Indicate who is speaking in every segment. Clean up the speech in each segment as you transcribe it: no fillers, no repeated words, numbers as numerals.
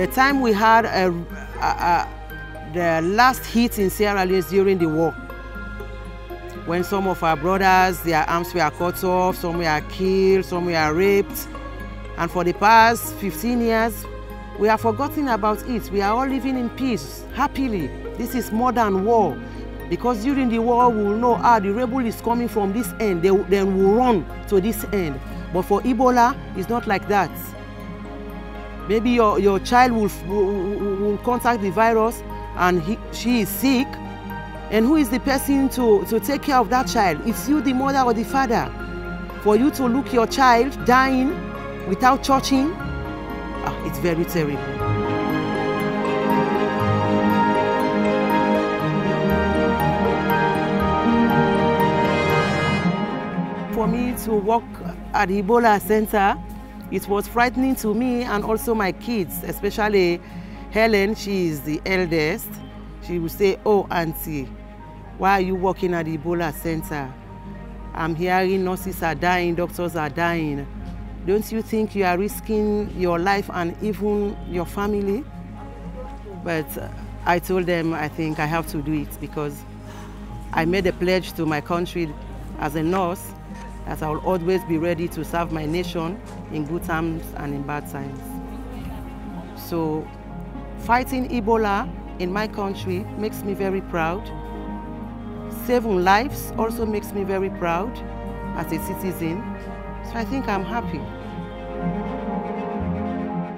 Speaker 1: The time we had the last hit in Sierra Leone during the war, when some of our brothers, their arms were cut off, some were killed, some were raped. And for the past 15 years, we have forgotten about it. We are all living in peace, happily. This is more than war. Because during the war, we will know, the rebel is coming from this end, then we'll run to this end. But for Ebola, it's not like that. Maybe your child will contact the virus and she is sick. And who is the person to take care of that child? It's you, the mother or the father. For you to look your child dying without touching, it's very terrible. For me to work at the Ebola Center, it was frightening to me and also my kids, especially Helen. She is the eldest. She would say, "Oh, Auntie, why are you working at the Ebola Center? I'm hearing nurses are dying, doctors are dying. Don't you think you are risking your life and even your family?" But I told them I think I have to do it because I made a pledge to my country as a nurse that I will always be ready to serve my nation in good times and in bad times. So fighting Ebola in my country makes me very proud. Saving lives also makes me very proud as a citizen. So I think I'm happy.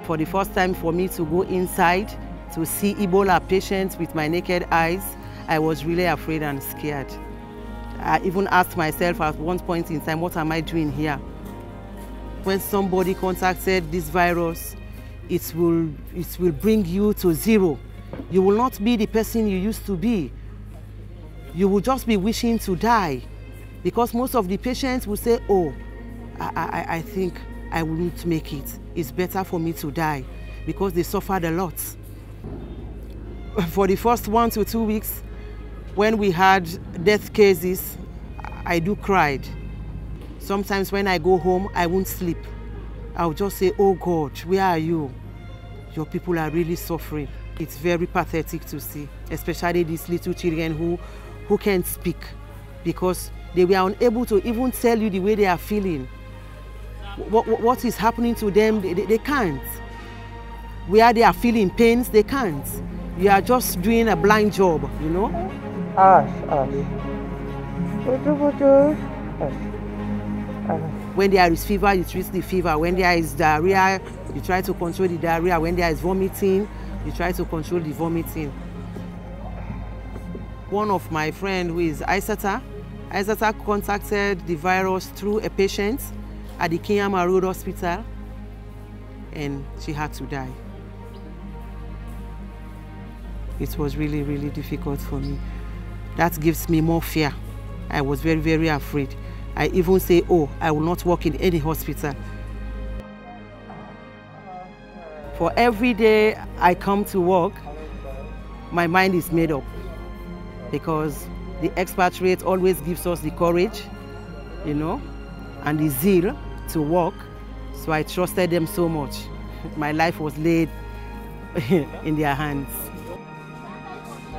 Speaker 1: For the first time for me to go inside to see Ebola patients with my naked eyes, I was really afraid and scared. I even asked myself at one point in time, what am I doing here? When somebody contacted this virus, it will bring you to zero. You will not be the person you used to be. You will just be wishing to die. Because most of the patients will say, "Oh, I think I wouldn't make it. It's better for me to die," because they suffered a lot. For the first 1 to 2 weeks, when we had death cases, I cried. Sometimes when I go home, I won't sleep. I'll just say, "Oh God, where are you? Your people are really suffering." It's very pathetic to see, especially these little children who can't speak because they were unable to even tell you the way they are feeling. What is happening to them, they can't. Where they are feeling pains, they can't. You are just doing a blind job, you know? When there is fever, you treat the fever. When there is diarrhea, you try to control the diarrhea. When there is vomiting, you try to control the vomiting. One of my friends who is Isata contacted the virus through a patient at the Kamara Road Hospital, and she had to die. It was really, really difficult for me. That gives me more fear. I was very, very afraid. I even say, "Oh, I will not work in any hospital." For every day I come to work, my mind is made up because the expatriate always gives us the courage, you know, and the zeal to work. So I trusted them so much. My life was laid in their hands.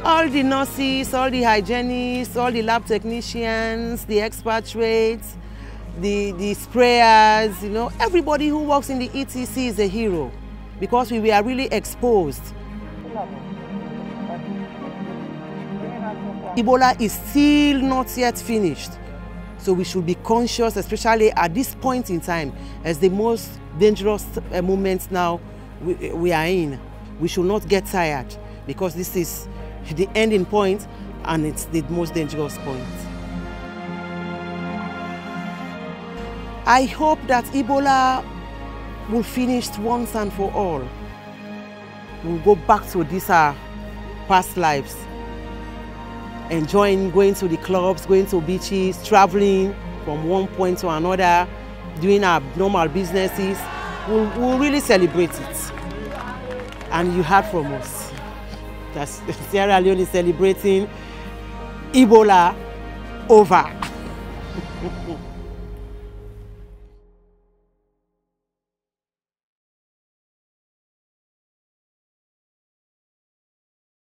Speaker 1: All the nurses, all the hygienists, all the lab technicians, the expatriates, the sprayers, you know, everybody who works in the ETC is a hero because we were really exposed. Ebola is still not yet finished. So we should be conscious, especially at this point in time, as the most dangerous moment now we are in. We should not get tired because this is the ending point and it's the most dangerous point. I hope that Ebola will finish once and for all. We'll go back to these past lives, enjoying going to the clubs, going to beaches, traveling from one point to another, doing our normal businesses. We'll really celebrate it. And you heard from us that Sierra Leone is celebrating Ebola over.